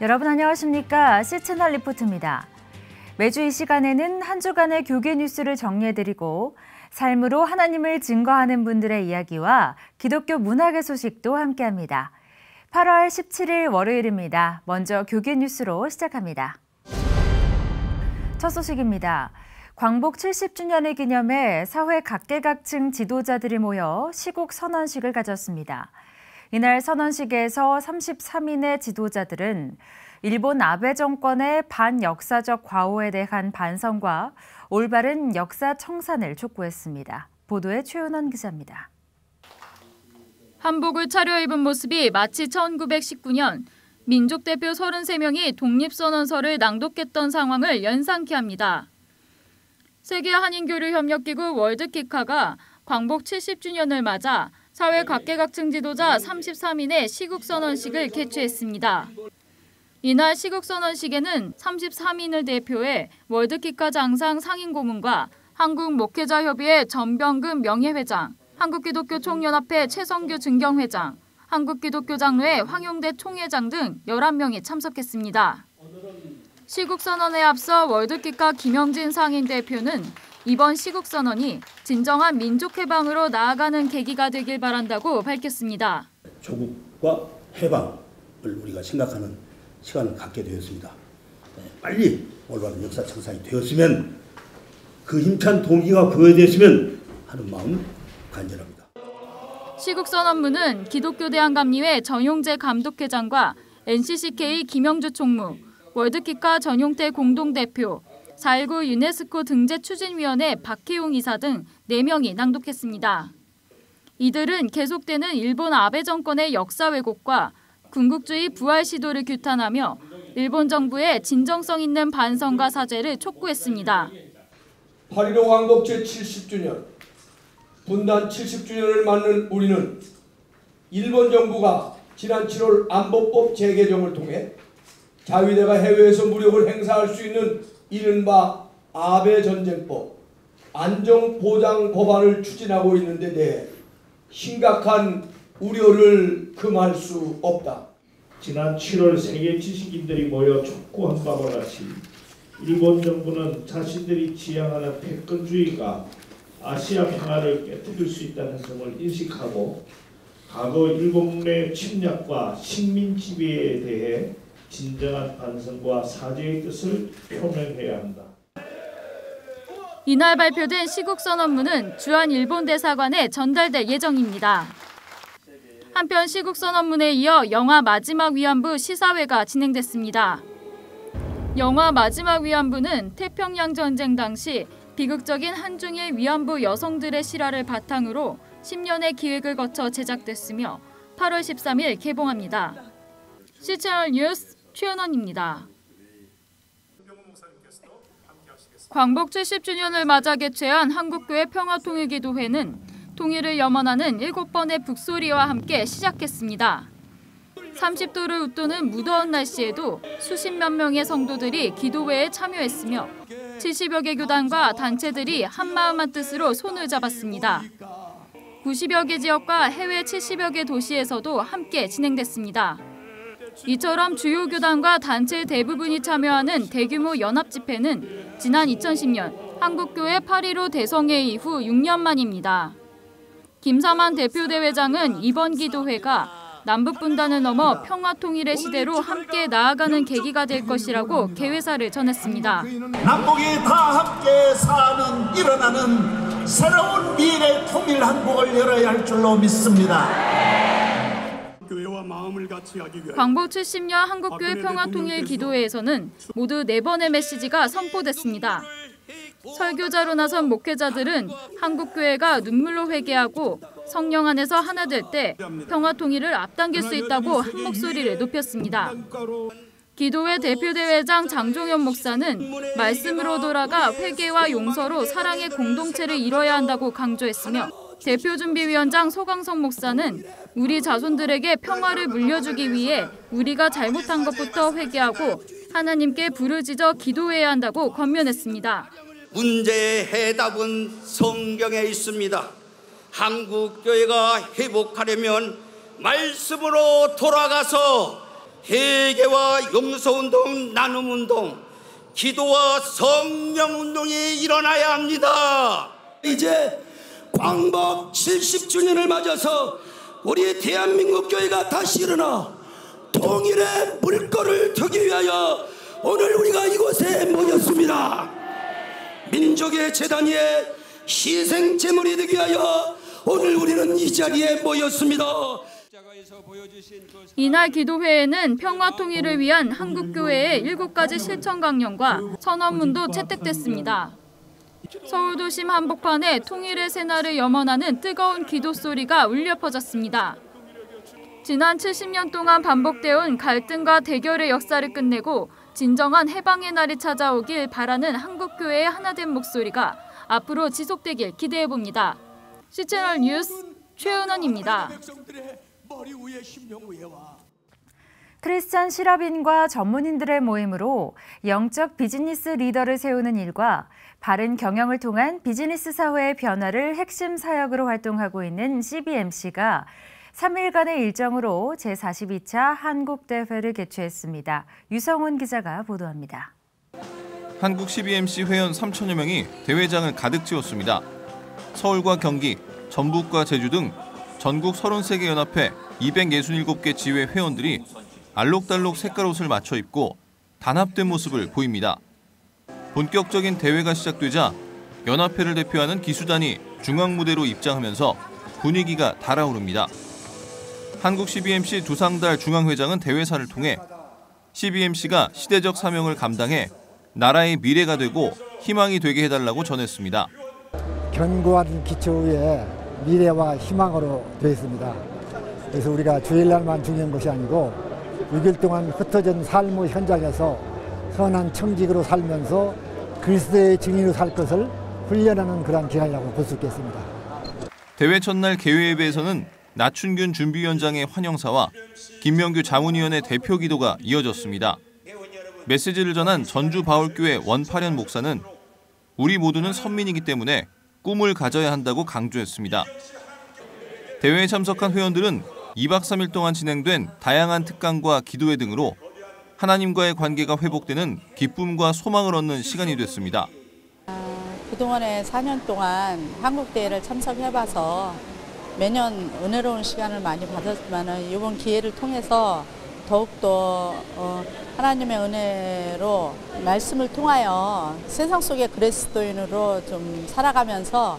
여러분 안녕하십니까? C채널 리포트입니다. 매주 이 시간에는 한 주간의 교계 뉴스를 정리해드리고 삶으로 하나님을 증거하는 분들의 이야기와 기독교 문학의 소식도 함께합니다. 8월 17일 월요일입니다. 먼저 교계 뉴스로 시작합니다. 첫 소식입니다. 광복 70주년을 기념해 사회 각계각층 지도자들이 모여 시국 선언식을 가졌습니다. 이날 선언식에서 33인의 지도자들은 일본 아베 정권의 반역사적 과오에 대한 반성과 올바른 역사 청산을 촉구했습니다. 보도에 최윤원 기자입니다. 한복을 차려입은 모습이 마치 1919년 민족대표 33명이 독립선언서를 낭독했던 상황을 연상케 합니다. 세계한인교류협력기구 월드키카가 광복 70주년을 맞아 사회 각계각층 지도자 33인의 시국선언식을 개최했습니다. 이날 시국선언식에는 33인을 대표해 월드키카 장상 상임고문과 한국목회자협의회 전병금 명예회장, 한국기독교총연합회 최성규 증경회장, 한국기독교장로회 황용대 총회장 등 11명이 참석했습니다. 시국선언에 앞서 월드키카 김영진 상임대표는 이번 시국선언이 진정한 민족해방으로 나아가는 계기가 되길 바란다고 밝혔습니다. 조국과 해방을 우리가 생각하는 시간을 갖게 되었습니다. 빨리 올바른 역사 청산이 되었으면 그 힘찬 동기가 부여됐으면 하는 마음 간절합니다. 시국선언문은 기독교대한감리회 전용재 감독회장과 NCCK 김영주 총무, 월드키카 전용태 공동대표, 4.19 유네스코 등재추진위원회 박혜용 이사 등 4명이 낭독했습니다. 이들은 계속되는 일본 아베 정권의 역사 왜곡과 군국주의 부활 시도를 규탄하며 일본 정부의 진정성 있는 반성과 사죄를 촉구했습니다. 8.15 광복 제70주년, 분단 70주년을 맞는 우리는 일본 정부가 지난 7월 안보법 재개정을 통해 자위대가 해외에서 무력을 행사할 수 있는 이른바 아베 전쟁법, 안정보장 법안을 추진하고 있는 데 대해 심각한 우려를 금할 수 없다. 지난 7월 세계 지식인들이 모여 촉구한 바와 같이 일본 정부는 자신들이 지향하는 패권주의가 아시아 평화를 깨뜨릴 수 있다는 점을 인식하고 과거 일본의 침략과 식민 지배에 대해 진정한 반성과 사죄의 뜻을 표명해야 한다. 이날 발표된 시국선언문은 주한 일본 대사관에 전달될 예정입니다. 한편 시국선언문에 이어 영화 마지막 위안부 시사회가 진행됐습니다. 영화 마지막 위안부는 태평양 전쟁 당시 비극적인 한중일 위안부 여성들의 실화를 바탕으로 10년의 기획을 거쳐 제작됐으며 8월 13일 개봉합니다. C채널 뉴스 최연원입니다. 광복 70주년을 맞아 개최한 한국교회 평화통일기도회는 통일을 염원하는 7번의 북소리와 함께 시작했습니다. 30도를 웃도는 무더운 날씨에도 수십몇 명의 성도들이 기도회에 참여했으며 70여 개 교단과 단체들이 한마음한 뜻으로 손을 잡았습니다. 90여 개 지역과 해외 70여 개 도시에서도 함께 진행됐습니다. 이처럼 주요 교단과 단체 대부분이 참여하는 대규모 연합집회는 지난 2010년 한국교회 8.15 대성회 이후 6년 만입니다. 김사만 대표대회장은 이번 기도회가 남북분단을 넘어 평화통일의 시대로 함께 나아가는 계기가 될 것이라고 개회사를 전했습니다. 남북이 다 함께 사는 일어나는 새로운 미래 통일 한국을 열어야 할 줄로 믿습니다. 광복 70년 한국교회 평화통일기도회에서는 모두 4번의 메시지가 선포됐습니다. 설교자로 나선 목회자들은 한국교회가 눈물로 회개하고 성령 안에서 하나 될 때 평화통일을 앞당길 수 있다고 한 목소리를 높였습니다. 기도회 대표대회장 장종현 목사는 말씀으로 돌아가 회개와 용서로 사랑의 공동체를 이뤄야 한다고 강조했으며 대표준비위원장 소강성 목사는 우리 자손들에게 평화를 물려주기 위해 우리가 잘못한 것부터 회개하고 하나님께 부르짖어 기도해야 한다고 권면했습니다. 문제의 해답은 성경에 있습니다. 한국교회가 회복하려면 말씀으로 돌아가서 회개와 용서운동, 나눔운동, 기도와 성령운동이 일어나야 합니다. 이제 광복 70주년을 맞아서 우리 대한민국 교회가 다시 일어나 통일의 물꼬를 트기 위하여 오늘 우리가 이곳에 모였습니다. 민족의 재단 위에 희생 제물이 되기 위하여 오늘 우리는 이 자리에 모였습니다. 이날 기도회에는 평화 통일을 위한 한국교회의 7가지 실천 강령과 선언문도 채택됐습니다. 서울도심 한복판에 통일의 새날을 염원하는 뜨거운 기도 소리가 울려 퍼졌습니다. 지난 70년 동안 반복되어온 갈등과 대결의 역사를 끝내고 진정한 해방의 날이 찾아오길 바라는 한국교회의 하나된 목소리가 앞으로 지속되길 기대해봅니다. C채널 뉴스 최은원입니다. 크리스천 실업인과 전문인들의 모임으로 영적 비즈니스 리더를 세우는 일과 바른 경영을 통한 비즈니스 사회의 변화를 핵심 사역으로 활동하고 있는 CBMC가 3일간의 일정으로 제42차 한국대회를 개최했습니다. 유성훈 기자가 보도합니다. 한국 CBMC 회원 3천여 명이 대회장을 가득 채웠습니다. 서울과 경기, 전북과 제주 등 전국 33개 연합회 267개 지회 회원들이 알록달록 색깔 옷을 맞춰 입고 단합된 모습을 보입니다. 본격적인 대회가 시작되자 연합회를 대표하는 기수단이 중앙무대로 입장하면서 분위기가 달아오릅니다. 한국 CBMC 두상달 중앙회장은 대회사를 통해 CBMC가 시대적 사명을 감당해 나라의 미래가 되고 희망이 되게 해달라고 전했습니다. 견고한 기초 위에 미래와 희망으로 되어 있습니다. 그래서 우리가 주일날만 중요한 것이 아니고 6일 동안 흩어진 삶의 현장에서 선한 청직으로 살면서 그리스도의 증인으로 살 것을 훈련하는 그런 기간이라고 볼 수 있겠습니다. 대회 첫날 개회예배에서는 나춘균 준비위원장의 환영사와 김명규 자문위원의 대표 기도가 이어졌습니다. 메시지를 전한 전주 바울교회 원파련 목사는 우리 모두는 선민이기 때문에 꿈을 가져야 한다고 강조했습니다. 대회에 참석한 회원들은 2박 3일 동안 진행된 다양한 특강과 기도회 등으로 하나님과의 관계가 회복되는 기쁨과 소망을 얻는 시간이 됐습니다. 그동안에 4년 동안 한국대회를 참석해봐서 매년 은혜로운 시간을 많이 받았지만 이번 기회를 통해서 더욱더 하나님의 은혜로 말씀을 통하여 세상 속의 그리스도인으로 좀 살아가면서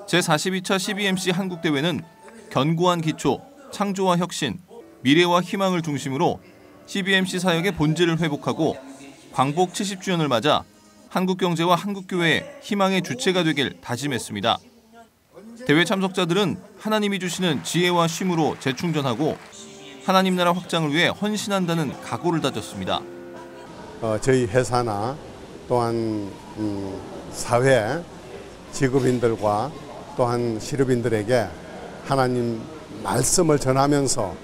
제42차 CBMC 한국대회는 견고한 기초, 창조와 혁신, 미래와 희망을 중심으로 CBMC 사역의 본질을 회복하고 광복 70주년을 맞아 한국경제와 한국교회의 희망의 주체가 되길 다짐했습니다. 대회 참석자들은 하나님이 주시는 지혜와 쉼으로 재충전하고 하나님 나라 확장을 위해 헌신한다는 각오를 다졌습니다. 저희 회사나 또한 사회 직업인들과 또한 실업인들에게 하나님 말씀을 전하면서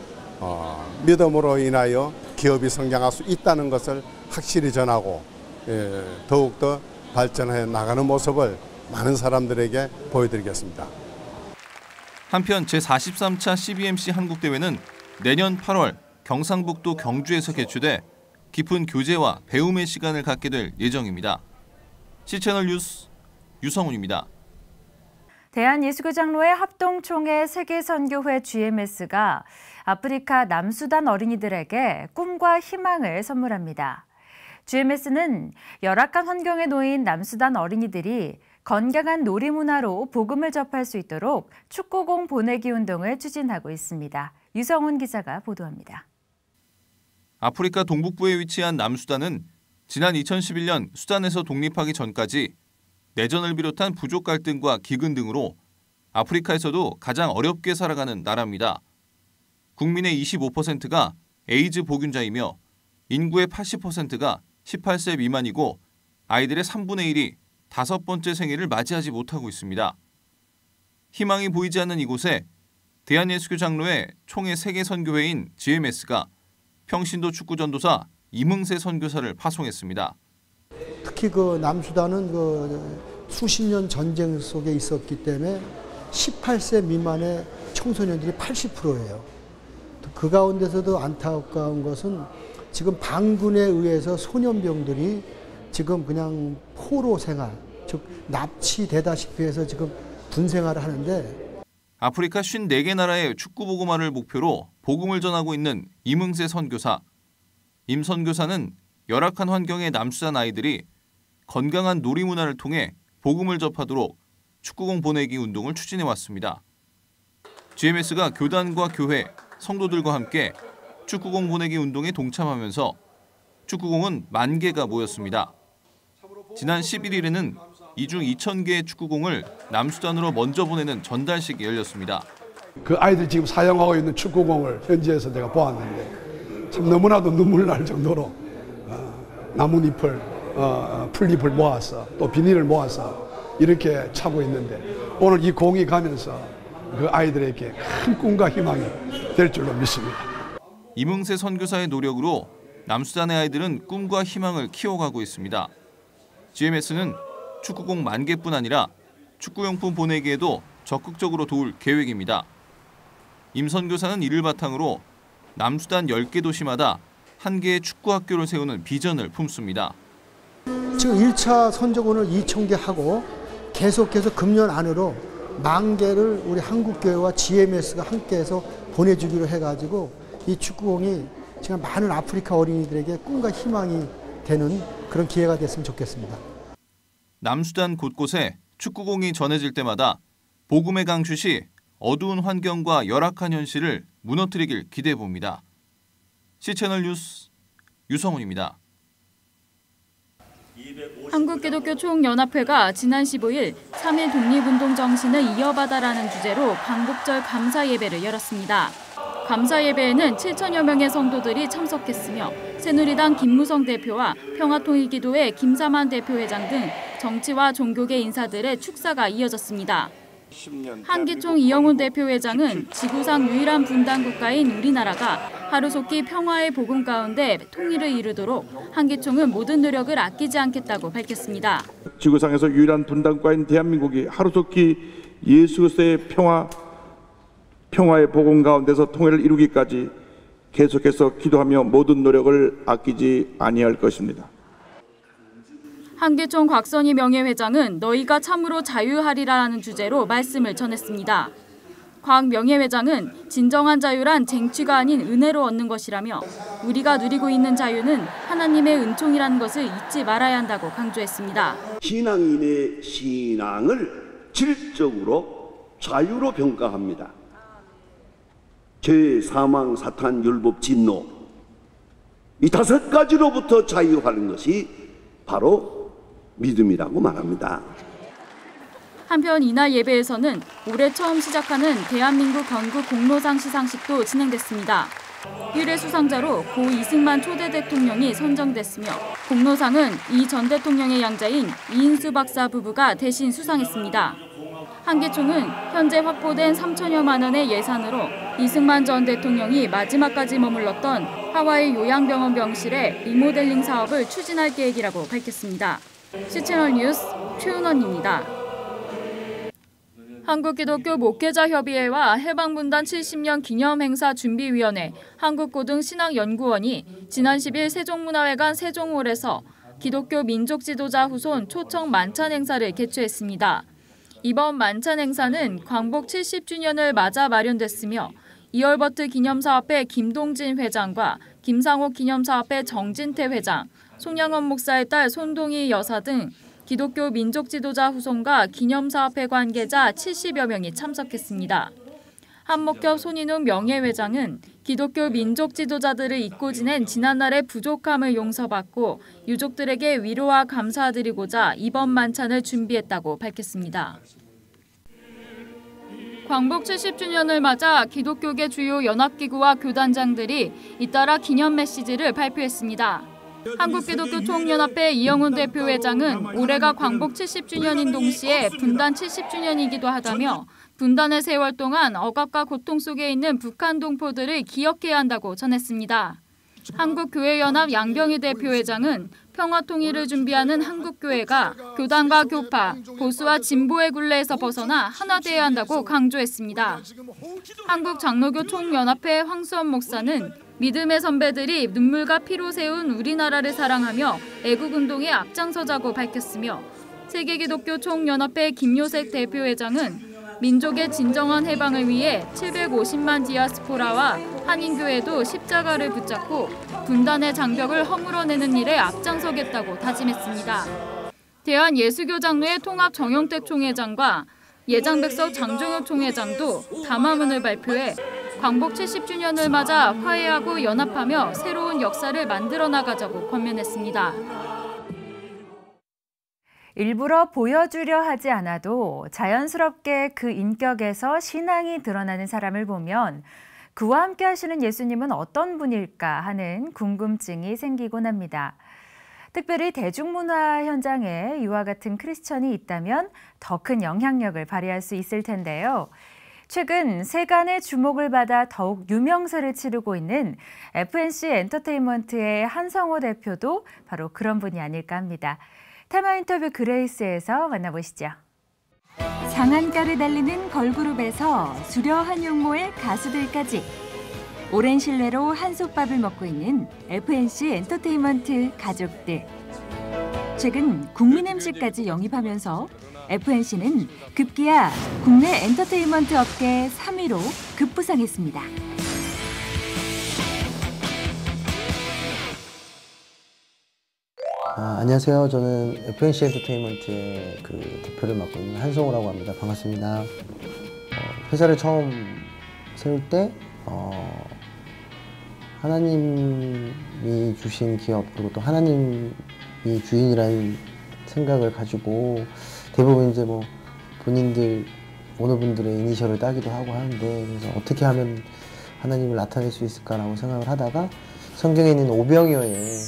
믿음으로 인하여 기업이 성장할 수 있다는 것을 확실히 전하고 더욱더 발전해 나가는 모습을 많은 사람들에게 보여드리겠습니다. 한편 제43차 CBMC 한국대회는 내년 8월 경상북도 경주에서 개최돼 깊은 교제와 배움의 시간을 갖게 될 예정입니다. C채널 뉴스 유성훈입니다. 대한예수교장로회 합동총회 세계선교회 GMS가 아프리카 남수단 어린이들에게 꿈과 희망을 선물합니다. GMS는 열악한 환경에 놓인 남수단 어린이들이 건강한 놀이문화로 복음을 접할 수 있도록 축구공 보내기 운동을 추진하고 있습니다. 유성훈 기자가 보도합니다. 아프리카 동북부에 위치한 남수단은 지난 2011년 수단에서 독립하기 전까지 내전을 비롯한 부족 갈등과 기근 등으로 아프리카에서도 가장 어렵게 살아가는 나라입니다. 국민의 25%가 에이즈 보균자이며 인구의 80%가 18세 미만이고 아이들의 3분의 1이 5번째 생일을 맞이하지 못하고 있습니다. 희망이 보이지 않는 이곳에 대한예수교장로회 총회 세계선교회인 GMS가 평신도 축구전도사 이문세 선교사를 파송했습니다. 특히 그 남수단은 수십 년 전쟁 속에 있었기 때문에 18세 미만의 청소년들이 80%예요. 그 가운데서도 안타까운 것은 지금 반군에 의해서 소년병들이 지금 그냥 포로 생활, 즉 납치되다시피 해서 지금 군생활을 하는데 아프리카 54개 나라의 축구 보고마를 목표로 복음을 전하고 있는 임응세 선교사. 임 선교사는 열악한 환경의 남수단 아이들이 건강한 놀이 문화를 통해 복음을 접하도록 축구공 보내기 운동을 추진해 왔습니다. GMS가 교단과 교회, 성도들과 함께 축구공 보내기 운동에 동참하면서 축구공은 10,000개가 모였습니다. 지난 11일에는 이 중 2,000개의 축구공을 남수단으로 먼저 보내는 전달식이 열렸습니다. 그 아이들이 지금 사용하고 있는 축구공을 현지에서 제가 보았는데 참 너무나도 눈물 날 정도로 나뭇잎을, 풀잎을 모아서 또 비닐을 모아서 이렇게 차고 있는데 오늘 이 공이 가면서 그 아이들에게 큰 꿈과 희망이 될 줄로 믿습니다. 임응세 선교사의 노력으로 남수단의 아이들은 꿈과 희망을 키워가고 있습니다. GMS는 축구공 10,000개뿐 아니라 축구용품 보내기에도 적극적으로 도울 계획입니다. 임 선교사는 이를 바탕으로 남수단 10개 도시마다 1개의 축구학교를 세우는 비전을 품습니다. 지금 1차 선적원을 2,000개 하고 계속해서 금년 안으로 10,000개를 우리 한국교회와 GMS가 함께해서 보내주기로 해가지고 이 축구공이 지금 많은 아프리카 어린이들에게 꿈과 희망이 되는 그런 기회가 됐으면 좋겠습니다. 남수단 곳곳에 축구공이 전해질 때마다 복음의 강슛이 어두운 환경과 열악한 현실을 무너뜨리길 기대해봅니다. C채널 뉴스 유성훈입니다. 한국기독교 총연합회가 지난 15일 3.1 독립운동 정신을 이어받아라는 주제로 광복절 감사 예배를 열었습니다. 감사 예배에는 7,000여 명의 성도들이 참석했으며 새누리당 김무성 대표와 평화통일기도회 김사만 대표회장 등 정치와 종교계 인사들의 축사가 이어졌습니다. 한기총 이영훈 대표회장은 지구상 유일한 분단 국가인 우리나라가 하루속히 평화의 복음 가운데 통일을 이루도록 한기총은 모든 노력을 아끼지 않겠다고 밝혔습니다. 지구상에서 유일한 분단 국가인 대한민국이 하루속히 예수 그리스도의 평화의 복음 가운데서 통일을 이루기까지 계속해서 기도하며 모든 노력을 아끼지 아니할 것입니다. 한기총 곽선희 명예회장은 너희가 참으로 자유하리라라는 주제로 말씀을 전했습니다. 곽 명예회장은 진정한 자유란 쟁취가 아닌 은혜로 얻는 것이라며 우리가 누리고 있는 자유는 하나님의 은총이라는 것을 잊지 말아야 한다고 강조했습니다. 신앙인의 신앙을 질적으로 자유로 평가합니다. 죄, 사망, 사탄, 율법, 진노 이 5가지로부터 자유하는 것이 바로 믿음이라고 말합니다. 한편 이날 예배에서는 올해 처음 시작하는 대한민국 건국 공로상 시상식도 진행됐습니다. 1회 수상자로 고 이승만 초대 대통령이 선정됐으며 공로상은 이 전 대통령의 양자인 이인수 박사 부부가 대신 수상했습니다. 한기총은 현재 확보된 3,000여만 원의 예산으로 이승만 전 대통령이 마지막까지 머물렀던 하와이 요양병원 병실의 리모델링 사업을 추진할 계획이라고 밝혔습니다. C채널 뉴스 최은원입니다. 한국기독교 목회자협의회와 해방분단 70년 기념행사준비위원회, 한국고등신학연구원이 지난 10일 세종문화회관 세종홀에서 기독교 민족지도자 후손 초청 만찬 행사를 개최했습니다. 이번 만찬 행사는 광복 70주년을 맞아 마련됐으며 이얼버트 기념사업회 김동진 회장과 김상옥 기념사업회 정진태 회장, 송양원 목사의 딸 손동희 여사 등 기독교 민족 지도자 후손과 기념사업회 관계자 70여 명이 참석했습니다. 한목협 손인웅 명예회장은 기독교 민족 지도자들을 잊고 지낸 지난날의 부족함을 용서받고 유족들에게 위로와 감사드리고자 이번 만찬을 준비했다고 밝혔습니다. 광복 70주년을 맞아 기독교계 주요 연합기구와 교단장들이 잇따라 기념 메시지를 발표했습니다. 한국기독교 총연합회 이영훈 대표회장은 올해가 광복 70주년인 동시에 분단 70주년이기도 하다며 분단의 세월 동안 억압과 고통 속에 있는 북한 동포들을 기억해야 한다고 전했습니다. 한국교회연합 양경희 대표회장은 평화통일을 준비하는 한국교회가 교단과 교파, 보수와 진보의 굴레에서 벗어나 하나 돼야 한다고 강조했습니다. 한국장로교 총연합회 황수원 목사는 믿음의 선배들이 눈물과 피로 세운 우리나라를 사랑하며 애국운동에 앞장서자고 밝혔으며 세계기독교 총연합회 김요색 대표회장은 민족의 진정한 해방을 위해 750만 디아스포라와 한인교회도 십자가를 붙잡고 분단의 장벽을 허물어내는 일에 앞장서겠다고 다짐했습니다. 대한예수교장로회 통합 정영택 총회장과 예장백석 장종혁 총회장도 담화문을 발표해 광복 70주년을 맞아 화해하고 연합하며 새로운 역사를 만들어 나가자고 권면했습니다. 일부러 보여주려 하지 않아도 자연스럽게 그 인격에서 신앙이 드러나는 사람을 보면 그와 함께 하시는 예수님은 어떤 분일까 하는 궁금증이 생기곤 합니다. 특별히 대중문화 현장에 이와 같은 크리스천이 있다면 더 큰 영향력을 발휘할 수 있을 텐데요. 최근 세간의 주목을 받아 더욱 유명세를 치르고 있는 FNC 엔터테인먼트의 한성호 대표도 바로 그런 분이 아닐까 합니다. 테마 인터뷰 그레이스에서 만나보시죠. 상한가를 달리는 걸그룹에서 수려한 용모의 가수들까지 오랜 신뢰로 한솥밥을 먹고 있는 FNC 엔터테인먼트 가족들. 최근 국민 MC까지 영입하면서 FNC는 급기야 국내 엔터테인먼트 업계 3위로 급부상했습니다. 안녕하세요. 저는 FNC 엔터테인먼트의 대표를 맡고 있는 한성호라고 합니다. 반갑습니다. 회사를 처음 세울 때 하나님이 주신 기업 그리고 또 하나님이 주인이라는 생각을 가지고 대부분 이제 뭐 본인들 오너분들의 이니셜을 따기도 하고 하는데 그래서 어떻게 하면 하나님을 나타낼 수 있을까라고 생각을 하다가 성경에 있는 오병이어의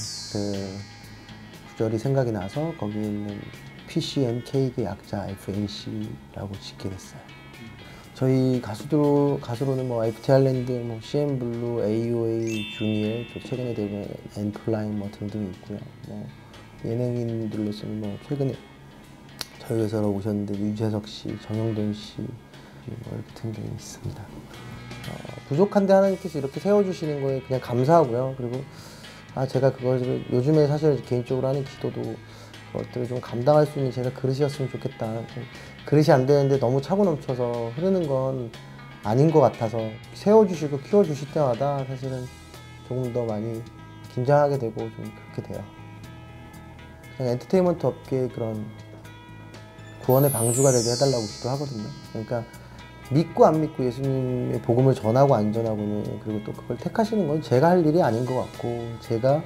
구절이 생각이 나서 거기에 있는 PCMK의 약자 FNC라고 짓게 됐어요. 저희 가수로는 뭐 FT 아일랜드, 뭐 CN블루, AOA, 주니엘, 또 최근에 데뷔한 엔플라잉 뭐 등등이 있고요. 뭐 예능인들로서는 뭐 최근에 저희 회사로 오셨는데 유재석 씨, 정영돈 씨, 뭐 이렇게 등등이 있습니다. 부족한데 하나님께서 이렇게 세워주시는 거에 그냥 감사하고요. 그리고 제가 그것을 요즘에 사실 개인적으로 하는 기도도 그것들을 좀 감당할 수 있는 제가 그릇이었으면 좋겠다. 그릇이 안 되는데 너무 차고 넘쳐서 흐르는 건 아닌 것 같아서 세워주시고 키워주실 때마다 사실은 조금 더 많이 긴장하게 되고 좀 그렇게 돼요. 그냥 엔터테인먼트 업계의 그런 구원의 방주가 되게 해달라고 기도하거든요. 그러니까 믿고 안 믿고 예수님의 복음을 전하고 안 전하고는 그리고 또 그걸 택하시는 건 제가 할 일이 아닌 것 같고 제가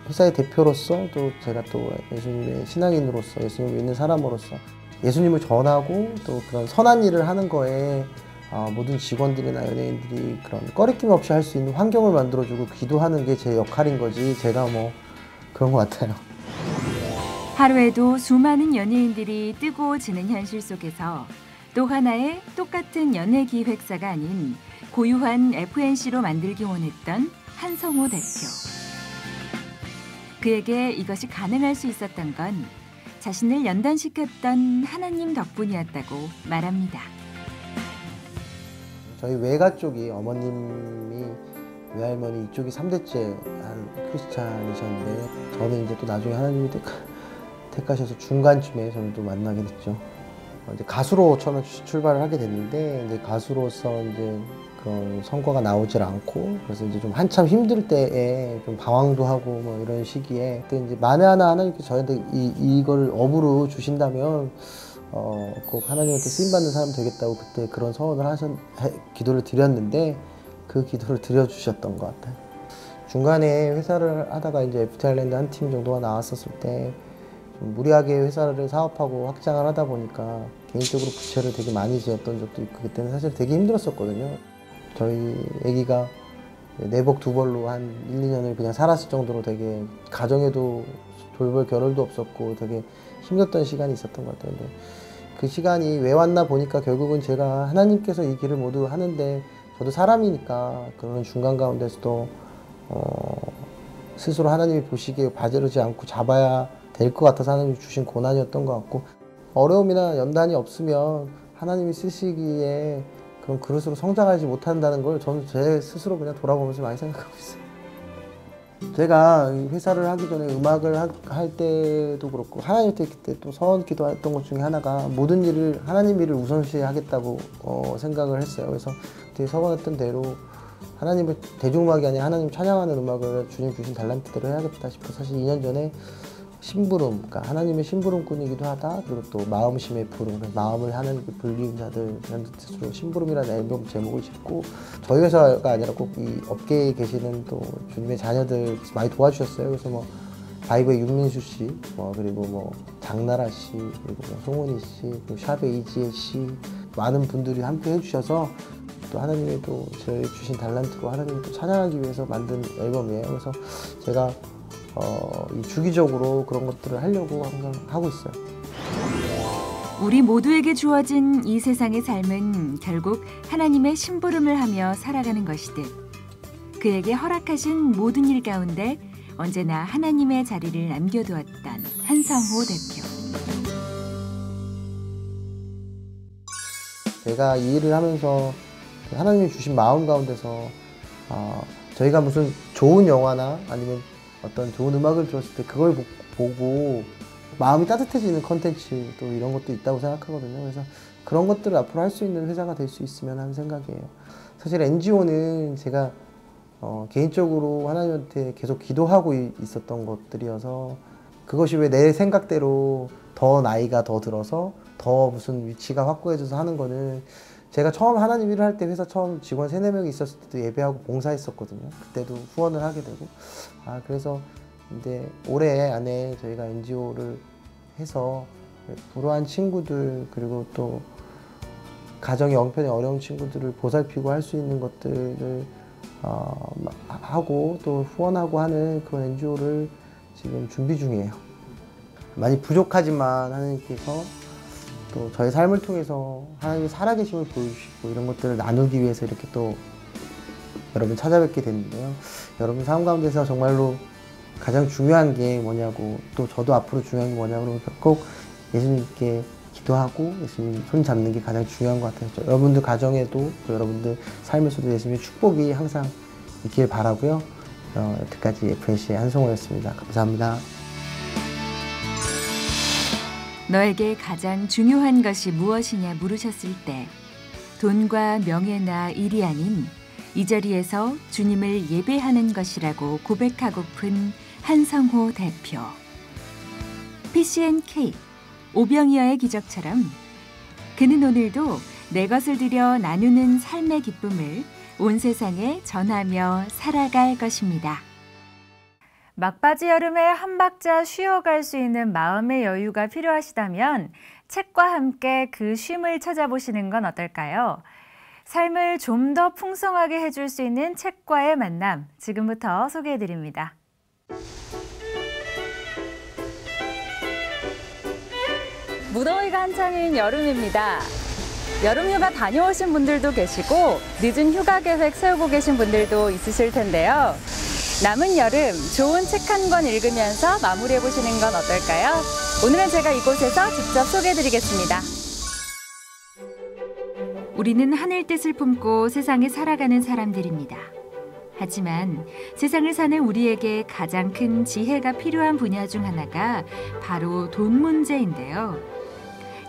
회사의 대표로서 또 제가 또 예수님의 신앙인으로서 예수님을 믿는 사람으로서 예수님을 전하고 또 그런 선한 일을 하는 거에 모든 직원들이나 연예인들이 그런 꺼리낌 없이 할 수 있는 환경을 만들어주고 기도하는 게 제 역할인 거지 제가 뭐 그런 것 같아요. 하루에도 수많은 연예인들이 뜨고 지는 현실 속에서 또 하나의 똑같은 연예기획사가 아닌 고유한 FNC로 만들기 원했던 한성호 대표. 그에게 이것이 가능할 수 있었던 건 자신을 연단시켰던 하나님 덕분이었다고 말합니다. 저희 외가 쪽이 어머님이 외할머니 이쪽이 3대째 한 크리스찬이셨는데 저는 이제 또 나중에 하나님이 택하셔서 중간쯤에 저는 또 만나게 됐죠. 이제 가수로 처음에 출발을 하게 됐는데 이제 가수로서 이제 그런 성과가 나오질 않고 그래서 이제 좀 한참 힘들 때에 좀 방황도 하고 뭐 이런 시기에 그때 이제 만에 하나 하나님께서 저한테 이걸 업으로 주신다면 꼭 하나님한테 쓰임 받는 사람 되겠다고 그때 그런 소원을 기도를 드렸는데 그 기도를 드려주셨던 것 같아요. 중간에 회사를 하다가 이제 FT 아일랜드 한 팀 정도가 나왔었을 때 좀 무리하게 회사를 사업하고 확장을 하다 보니까 개인적으로 부채를 되게 많이 지었던 적도 있고 그때는 사실 되게 힘들었었거든요. 저희 아기가 내복 두 벌로 한 1, 2년을 그냥 살았을 정도로 되게 가정에도 돌볼 겨를도 없었고 되게 힘들었던 시간이 있었던 것 같아요. 근데 그 시간이 왜 왔나 보니까 결국은 제가 하나님께서 이 길을 모두 하는데 저도 사람이니까 그런 중간 가운데서도 스스로 하나님이 보시기에 바지르지 않고 잡아야 될 것 같아서 하나님이 주신 고난이었던 것 같고, 어려움이나 연단이 없으면 하나님이 쓰시기에 그런 그릇으로 성장하지 못한다는 걸 저는 제 스스로 그냥 돌아보면서 많이 생각하고 있어요. 제가 회사를 하기 전에 음악을 할 때도 그렇고 하나님한테 그때 또 서원 기도했던 것 중에 하나가 모든 일을 하나님 일을 우선시 하겠다고 생각을 했어요. 그래서 그때 서원했던 대로 하나님을 대중음악이 아니라 하나님 찬양하는 음악을 주님 주신 달란트대로 해야겠다 싶어 사실 2년 전에 심부름, 그러니까 하나님의 심부름꾼이기도 하다. 그리고 또 마음심의 부름, 마음을 하는 불리자들 이런 뜻으로 심부름이라는 앨범 제목을 짓고, 저희 회사가 아니라 꼭 이 업계에 계시는 또 주님의 자녀들 많이 도와주셨어요. 그래서 뭐 바이브의 윤민수 씨, 그리고 장나라 씨, 그리고 송은희 씨, 그리고 샵의 이지혜 씨, 많은 분들이 함께 해주셔서 또 하나님이 또 저희 주신 달란트로 하나님을 또 찬양하기 위해서 만든 앨범이에요. 그래서 제가 주기적으로 그런 것들을 하려고 항상 하고 있어요. 우리 모두에게 주어진 이 세상의 삶은 결국 하나님의 심부름을 하며 살아가는 것이듯, 그에게 허락하신 모든 일 가운데 언제나 하나님의 자리를 남겨두었던 한성호 대표. 제가 이 일을 하면서 하나님이 주신 마음 가운데서 저희가 무슨 좋은 영화나 아니면 어떤 좋은 음악을 들었을 때 그걸 보고 마음이 따뜻해지는 컨텐츠 또 이런 것도 있다고 생각하거든요. 그래서 그런 것들을 앞으로 할 수 있는 회사가 될 수 있으면 하는 생각이에요. 사실 NGO는 제가 개인적으로 하나님한테 계속 기도하고 있었던 것들이어서, 그것이 왜 내 생각대로 더 나이가 더 들어서 더 무슨 위치가 확고해져서 하는 거는, 제가 처음 하나님 일을 할 때 회사 처음 직원 3, 4명이 있었을 때도 예배하고 봉사했었거든요. 그때도 후원을 하게 되고. 그래서 이제 올해 안에 저희가 NGO를 해서 불우한 친구들, 그리고 또 가정이 형편이 어려운 친구들을 보살피고 할 수 있는 것들을 하고 또 후원하고 하는 그런 NGO를 지금 준비 중이에요. 많이 부족하지만 하나님께서 또 저의 삶을 통해서 하나님의 살아계심을 보여주시고 이런 것들을 나누기 위해서 이렇게 또 여러분 찾아뵙게 됐는데요. 여러분 삶 가운데서 정말로 가장 중요한 게 뭐냐고, 또 저도 앞으로 중요한 게 뭐냐고, 꼭 예수님께 기도하고 예수님 손 잡는 게 가장 중요한 것 같아요. 여러분들 가정에도 또 여러분들 삶에서도 예수님의 축복이 항상 있길 바라고요. 여태까지 FNC의 한성호였습니다. 감사합니다. 너에게 가장 중요한 것이 무엇이냐 물으셨을 때 돈과 명예나 일이 아닌 이 자리에서 주님을 예배하는 것이라고 고백하고픈 한성호 대표. PCNK 오병이어의 기적처럼 그는 오늘도 내 것을 들여 나누는 삶의 기쁨을 온 세상에 전하며 살아갈 것입니다. 막바지 여름에 한 박자 쉬어갈 수 있는 마음의 여유가 필요하시다면 책과 함께 그 쉼을 찾아보시는 건 어떨까요? 삶을 좀 더 풍성하게 해줄 수 있는 책과의 만남, 지금부터 소개해드립니다. 무더위가 한창인 여름입니다. 여름휴가 다녀오신 분들도 계시고 늦은 휴가 계획 세우고 계신 분들도 있으실 텐데요. 남은 여름 좋은 책 한 권 읽으면서 마무리해보시는 건 어떨까요? 오늘은 제가 이곳에서 직접 소개해드리겠습니다. 우리는 하늘 뜻을 품고 세상에 살아가는 사람들입니다. 하지만 세상을 사는 우리에게 가장 큰 지혜가 필요한 분야 중 하나가 바로 돈 문제인데요.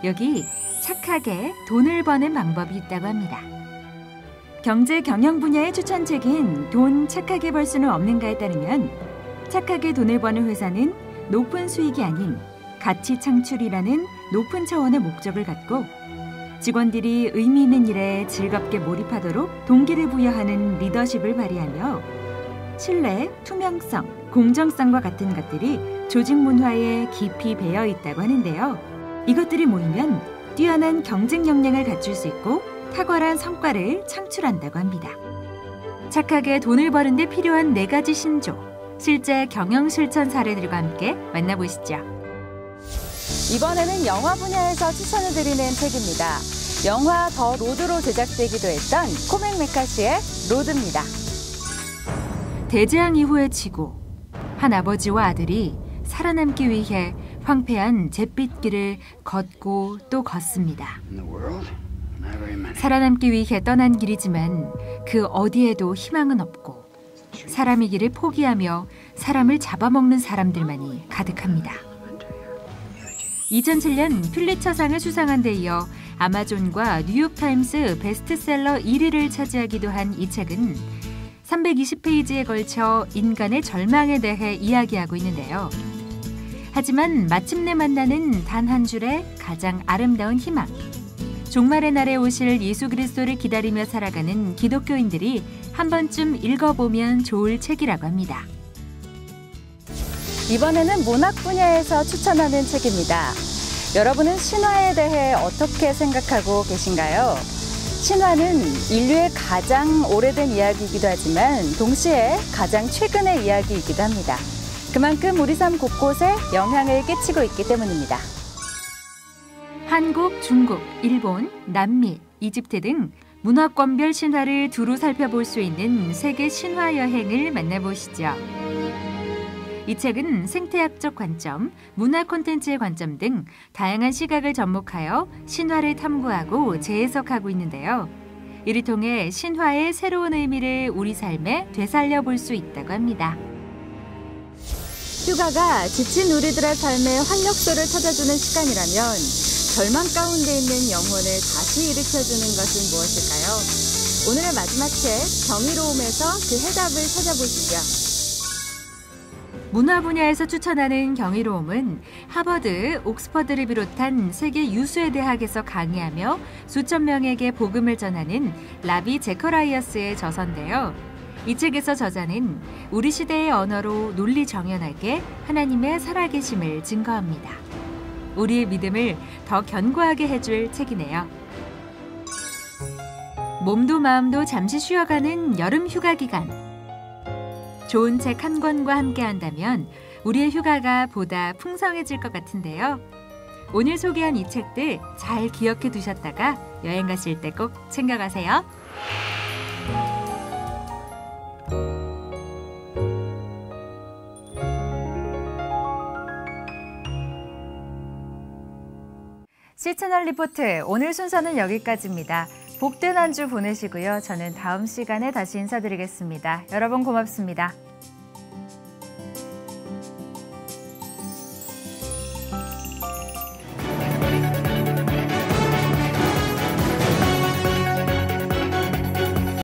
여기 착하게 돈을 버는 방법이 있다고 합니다. 경제 경영 분야의 추천책인 돈 착하게 벌 수는 없는가에 따르면 착하게 돈을 버는 회사는 높은 수익이 아닌 가치 창출이라는 높은 차원의 목적을 갖고 직원들이 의미 있는 일에 즐겁게 몰입하도록 동기를 부여하는 리더십을 발휘하며 신뢰, 투명성, 공정성과 같은 것들이 조직 문화에 깊이 배어 있다고 하는데요. 이것들이 모이면 뛰어난 경쟁 역량을 갖출 수 있고 탁월한 성과를 창출한다고 합니다. 착하게 돈을 버는 데 필요한 4가지 신조, 실제 경영 실천 사례들과 함께 만나보시죠. 이번에는 영화 분야에서 추천을 드리는 책입니다. 영화 더 로드로 제작되기도 했던 코맥 메카시의 로드입니다. 대재앙 이후의 지구, 한 아버지와 아들이 살아남기 위해 황폐한 잿빛길을 걷고 또 걷습니다. 살아남기 위해 떠난 길이지만 그 어디에도 희망은 없고 사람의 길을 포기하며 사람을 잡아먹는 사람들만이 가득합니다. 2007년 퓰리처상을 수상한 데 이어 아마존과 뉴욕타임스 베스트셀러 1위를 차지하기도 한 이 책은 320페이지에 걸쳐 인간의 절망에 대해 이야기하고 있는데요. 하지만 마침내 만나는 단 한 줄의 가장 아름다운 희망. 종말의 날에 오실 예수 그리스도를 기다리며 살아가는 기독교인들이 한 번쯤 읽어보면 좋을 책이라고 합니다. 이번에는 문학 분야에서 추천하는 책입니다. 여러분은 신화에 대해 어떻게 생각하고 계신가요? 신화는 인류의 가장 오래된 이야기이기도 하지만 동시에 가장 최근의 이야기이기도 합니다. 그만큼 우리 삶 곳곳에 영향을 끼치고 있기 때문입니다. 한국, 중국, 일본, 남미, 이집트 등 문화권별 신화를 두루 살펴볼 수 있는 세계 신화 여행을 만나보시죠. 이 책은 생태학적 관점, 문화 콘텐츠의 관점 등 다양한 시각을 접목하여 신화를 탐구하고 재해석하고 있는데요. 이를 통해 신화의 새로운 의미를 우리 삶에 되살려 볼 수 있다고 합니다. 휴가가 지친 우리들의 삶에 활력소를 찾아주는 시간이라면 절망 가운데 있는 영혼을 다시 일으켜주는 것은 무엇일까요? 오늘의 마지막 책, 경이로움에서 그 해답을 찾아보시죠. 문화 분야에서 추천하는 경이로움은 하버드, 옥스퍼드를 비롯한 세계 유수의 대학에서 강의하며 수천 명에게 복음을 전하는 라비 제커라이어스의 저서인데요. 이 책에서 저자는 우리 시대의 언어로 논리정연하게 하나님의 살아계심을 증거합니다. 우리의 믿음을 더 견고하게 해줄 책이네요. 몸도 마음도 잠시 쉬어가는 여름 휴가 기간. 좋은 책 한 권과 함께 한다면 우리의 휴가가 보다 풍성해질 것 같은데요. 오늘 소개한 이 책들 잘 기억해 두셨다가 여행 가실 때 꼭 챙겨가세요. 시채널 리포트, 오늘 순서는 여기까지입니다. 복된 한 주 보내시고요. 저는 다음 시간에 다시 인사드리겠습니다. 여러분 고맙습니다.